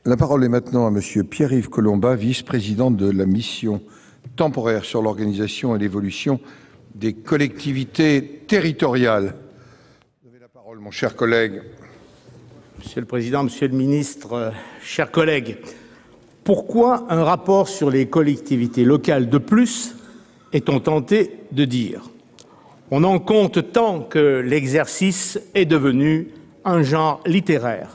La parole est maintenant à Monsieur Pierre-Yves Collombat, vice-président de la mission temporaire sur l'organisation et l'évolution des collectivités territoriales. Vous avez la parole, mon cher collègue. Monsieur le Président, Monsieur le Ministre, chers collègues, pourquoi un rapport sur les collectivités locales de plus, est-on tenté de dire? On en compte tant que l'exercice est devenu un genre littéraire.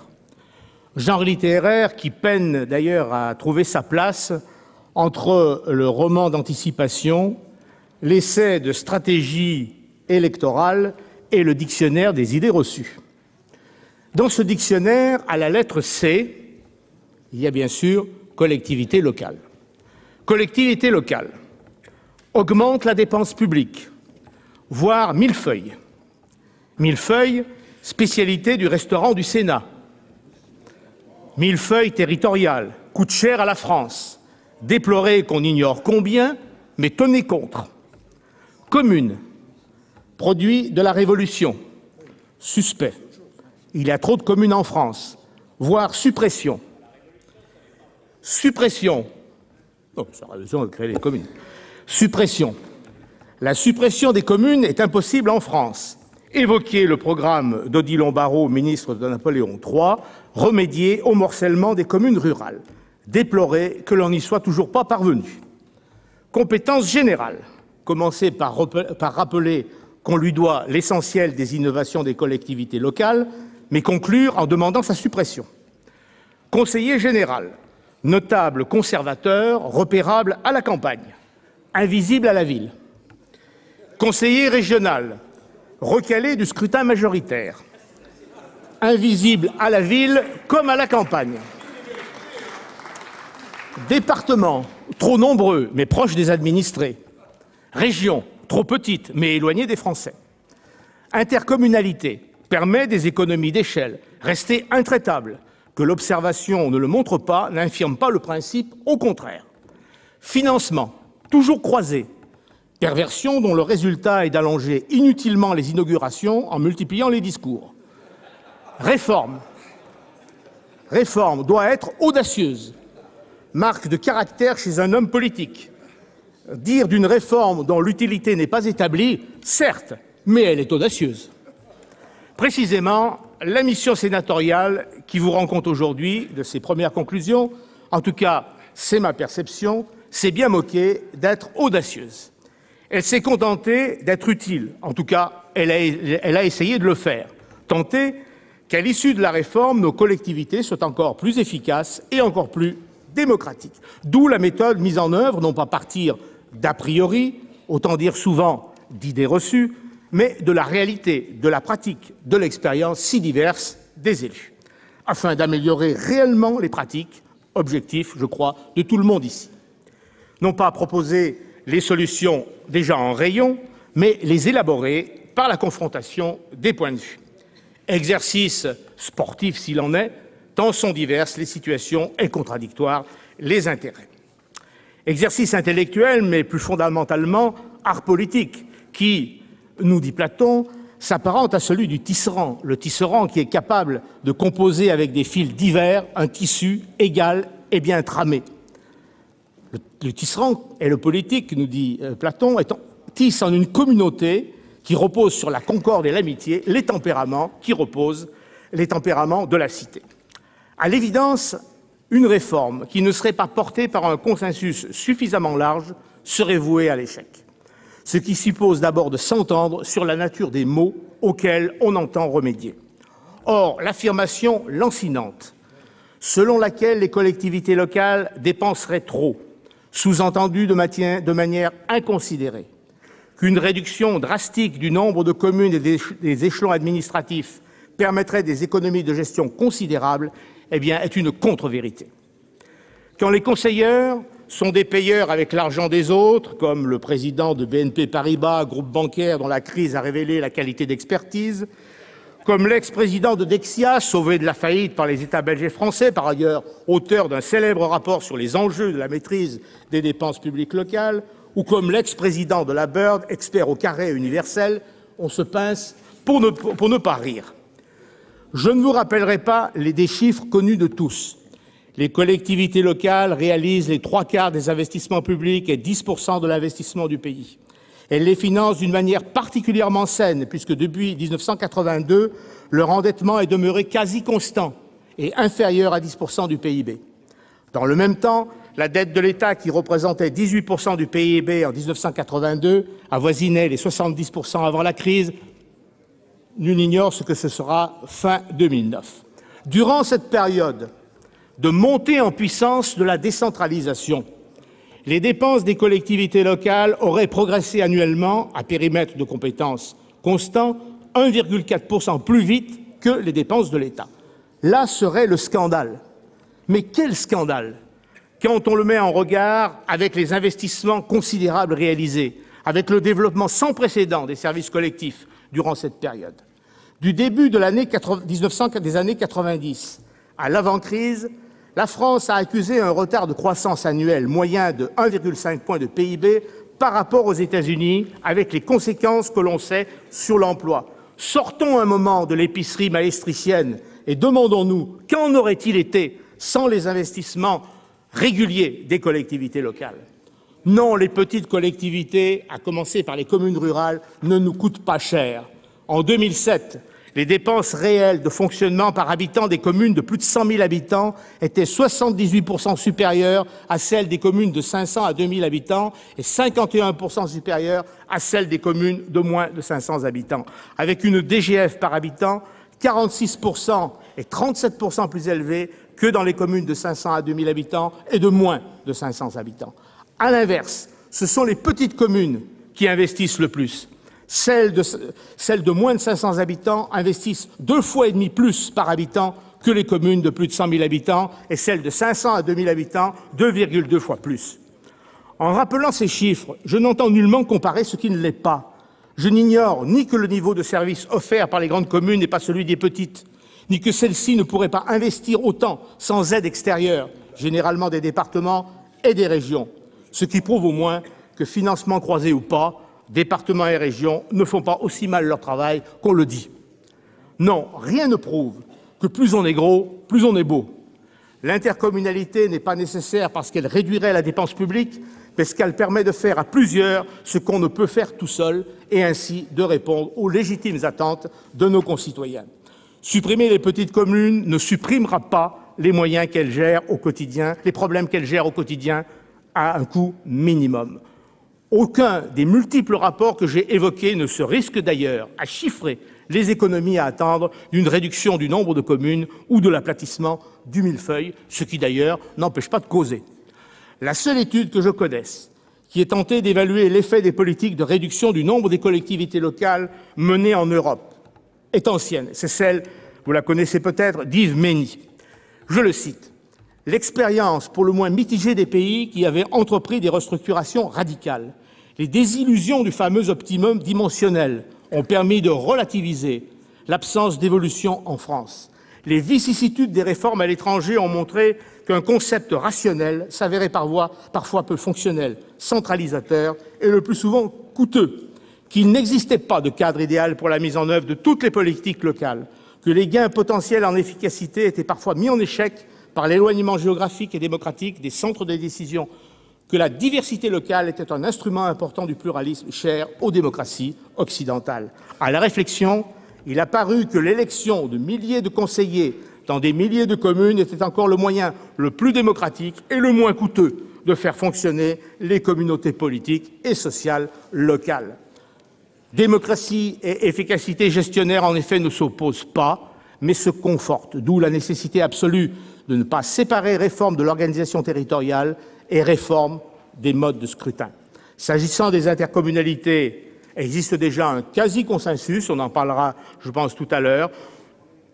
Genre littéraire qui peine d'ailleurs à trouver sa place entre le roman d'anticipation, l'essai de stratégie électorale et le dictionnaire des idées reçues. Dans ce dictionnaire, à la lettre C, il y a bien sûr collectivité locale. Collectivité locale augmente la dépense publique, voire millefeuille. Millefeuille, spécialité du restaurant du Sénat. Millefeuille territorial, coûte cher à la France, déploré qu'on ignore combien, mais tenez contre. Commune, produit de la Révolution, suspect. Il y a trop de communes en France, voire suppression. Suppression. Oh, ça a raison de créer les communes. Suppression. La suppression des communes est impossible en France. Évoquer le programme d'Odilon Barrot, ministre de Napoléon III, remédier au morcellement des communes rurales. Déplorer que l'on n'y soit toujours pas parvenu. Compétence générale. Commencer par rappeler qu'on lui doit l'essentiel des innovations des collectivités locales, mais conclure en demandant sa suppression. Conseiller général. Notable conservateur, repérable à la campagne. Invisible à la ville. Conseiller régional. Recalé du scrutin majoritaire. Invisible à la ville comme à la campagne. Département, trop nombreux, mais proche des administrés. Région, trop petite, mais éloignée des Français. Intercommunalité, permet des économies d'échelle, rester intraitable. Que l'observation ne le montre pas, n'infirme pas le principe, au contraire. Financement, toujours croisé. Perversion dont le résultat est d'allonger inutilement les inaugurations en multipliant les discours. Réforme. Réforme doit être audacieuse. Marque de caractère chez un homme politique. Dire d'une réforme dont l'utilité n'est pas établie, certes, mais elle est audacieuse. Précisément, la mission sénatoriale qui vous rend compte aujourd'hui de ses premières conclusions, en tout cas, c'est ma perception, s'est bien moquée d'être audacieuse. Elle s'est contentée d'être utile, en tout cas, elle a essayé de le faire. Tenter qu'à l'issue de la réforme, nos collectivités soient encore plus efficaces et encore plus démocratiques. D'où la méthode mise en œuvre, non pas partir d'a priori, autant dire souvent d'idées reçues, mais de la réalité, de la pratique, de l'expérience si diverse des élus, afin d'améliorer réellement les pratiques, objectif, je crois, de tout le monde ici. Non pas proposer les solutions déjà en rayon, mais les élaborer par la confrontation des points de vue. Exercice sportif s'il en est, tant sont diverses les situations et contradictoires les intérêts. Exercice intellectuel, mais plus fondamentalement art politique, qui, nous dit Platon, s'apparente à celui du tisserand, le tisserand qui est capable de composer avec des fils divers un tissu égal et bien tramé. Le tisserand et le politique, nous dit Platon, tissent en une communauté qui repose sur la concorde et l'amitié, les tempéraments qui reposent, les tempéraments de la cité. À l'évidence, une réforme qui ne serait pas portée par un consensus suffisamment large serait vouée à l'échec. Ce qui suppose d'abord de s'entendre sur la nature des maux auxquels on entend remédier. Or, l'affirmation lancinante, selon laquelle les collectivités locales dépenseraient trop, sous-entendu de manière inconsidérée, qu'une réduction drastique du nombre de communes et des échelons administratifs permettrait des économies de gestion considérables, eh bien, est une contre-vérité. Quand les conseilleurs sont des payeurs avec l'argent des autres, comme le président de BNP Paribas, groupe bancaire dont la crise a révélé la qualité d'expertise, comme l'ex-président de Dexia, sauvé de la faillite par les États belges et français, par ailleurs auteur d'un célèbre rapport sur les enjeux de la maîtrise des dépenses publiques locales, ou comme l'ex-président de la Bird, expert au carré universel, on se pince pour ne pas rire. Je ne vous rappellerai pas des chiffres connus de tous, Les collectivités locales réalisent les 3/4 des investissements publics et 10% de l'investissement du pays. Elles les financent d'une manière particulièrement saine, puisque depuis 1982, leur endettement est demeuré quasi constant et inférieur à 10% du PIB. Dans le même temps, la dette de l'État, qui représentait 18% du PIB en 1982, avoisinait les 70% avant la crise. Nul n'ignore ce que ce sera fin 2009. Durant cette période de montée en puissance de la décentralisation, les dépenses des collectivités locales auraient progressé annuellement, à périmètre de compétences constant, 1,4% plus vite que les dépenses de l'État. Là serait le scandale. Mais quel scandale quand on le met en regard avec les investissements considérables réalisés, avec le développement sans précédent des services collectifs durant cette période. Du début de des années 90 à l'avant-crise, la France a accusé un retard de croissance annuel moyen de 1,5 point de PIB par rapport aux États-Unis, avec les conséquences que l'on sait sur l'emploi. Sortons un moment de l'épicerie maestricienne et demandons-nous qu'en aurait-il été sans les investissements réguliers des collectivités locales. Non, les petites collectivités, à commencer par les communes rurales, ne nous coûtent pas cher. En 2007, les dépenses réelles de fonctionnement par habitant des communes de plus de 100 000 habitants étaient 78% supérieures à celles des communes de 500 à 2 000 habitants et 51% supérieures à celles des communes de moins de 500 habitants, avec une DGF par habitant 46% et 37% plus élevée que dans les communes de 500 à 2 000 habitants et de moins de 500 habitants. À l'inverse, ce sont les petites communes qui investissent le plus. Celles de moins de 500 habitants investissent 2,5 fois plus par habitant que les communes de plus de 100 000 habitants et celles de 500 à 2 000 habitants 2,2 fois plus. En rappelant ces chiffres, je n'entends nullement comparer ce qui ne l'est pas. Je n'ignore ni que le niveau de service offert par les grandes communes n'est pas celui des petites, ni que celles-ci ne pourraient pas investir autant sans aide extérieure, généralement des départements et des régions. Ce qui prouve au moins que, financement croisé ou pas, départements et régions ne font pas aussi mal leur travail qu'on le dit. Non, rien ne prouve que plus on est gros, plus on est beau. L'intercommunalité n'est pas nécessaire parce qu'elle réduirait la dépense publique, mais parce qu'elle permet de faire à plusieurs ce qu'on ne peut faire tout seul et ainsi de répondre aux légitimes attentes de nos concitoyens. Supprimer les petites communes ne supprimera pas les moyens qu'elles gèrent au quotidien, les problèmes qu'elles gèrent au quotidien à un coût minimum. Aucun des multiples rapports que j'ai évoqués ne se risque d'ailleurs à chiffrer les économies à attendre d'une réduction du nombre de communes ou de l'aplatissement du millefeuille, ce qui d'ailleurs n'empêche pas de causer. La seule étude que je connaisse qui ait tenté d'évaluer l'effet des politiques de réduction du nombre des collectivités locales menées en Europe est ancienne. C'est celle, vous la connaissez peut-être, d'Yves Mény. Je le cite. « L'expérience pour le moins mitigée des pays qui avaient entrepris des restructurations radicales, les désillusions du fameux optimum dimensionnel ont permis de relativiser l'absence d'évolution en France. Les vicissitudes des réformes à l'étranger ont montré qu'un concept rationnel s'avérait parfois peu fonctionnel, centralisateur et le plus souvent coûteux, qu'il n'existait pas de cadre idéal pour la mise en œuvre de toutes les politiques locales, que les gains potentiels en efficacité étaient parfois mis en échec par l'éloignement géographique et démocratique des centres de décision, que la diversité locale était un instrument important du pluralisme cher aux démocraties occidentales. À la réflexion, il a paru que l'élection de milliers de conseillers dans des milliers de communes était encore le moyen le plus démocratique et le moins coûteux de faire fonctionner les communautés politiques et sociales locales. Démocratie et efficacité gestionnaire, en effet, ne s'opposent pas, mais se confortent, d'où la nécessité absolue de ne pas séparer réforme de l'organisation territoriale et réforme des modes de scrutin. S'agissant des intercommunalités, existe déjà un quasi-consensus, on en parlera, je pense, tout à l'heure.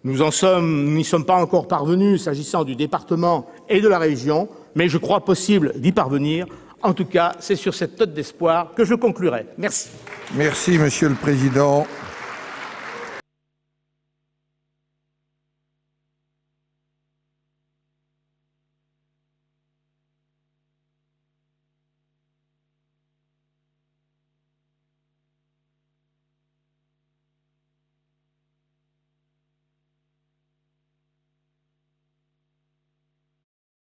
Nous n'y sommes pas encore parvenus s'agissant du département et de la région, mais je crois possible d'y parvenir. En tout cas, c'est sur cette note d'espoir que je conclurai. Merci. Merci, Monsieur le Président.